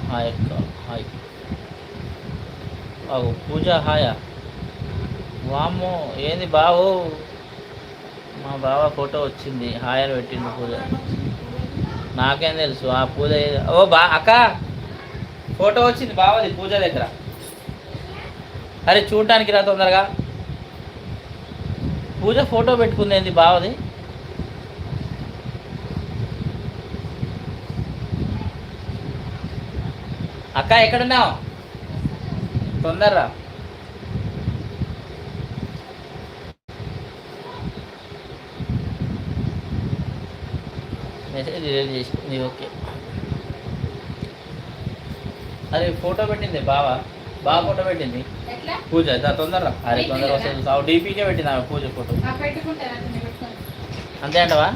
Hi అక్క hi. పూజ హాయా. వామ్మో ఏంది బావు, మా బావ ఫోటో వచ్చింది హాయ్ అని పెట్టిండు పూజ. నాకేం తెలుసు ఆ పూజ ఓ అక్క ఫోటో వచ్చింది బావది పూజ దగ్గర. అరే చూడటానికి రా తొందరగా. పూజ ఫోటో పెట్టుకుంది ఏంది బావది. అక్క ఎక్కడున్నావు, తొందరరా. మెసేజ్ డిలీట్ చేసింది. ఓకే. అరే ఫోటో పెట్టింది బావా, బాగా ఫోటో పెట్టింది పూజ. తొందరరా. అరే తొందర వస్తుంది. డీపీకే పెట్టింది ఆమె పూజ ఫోటో. అంతే అంటవా.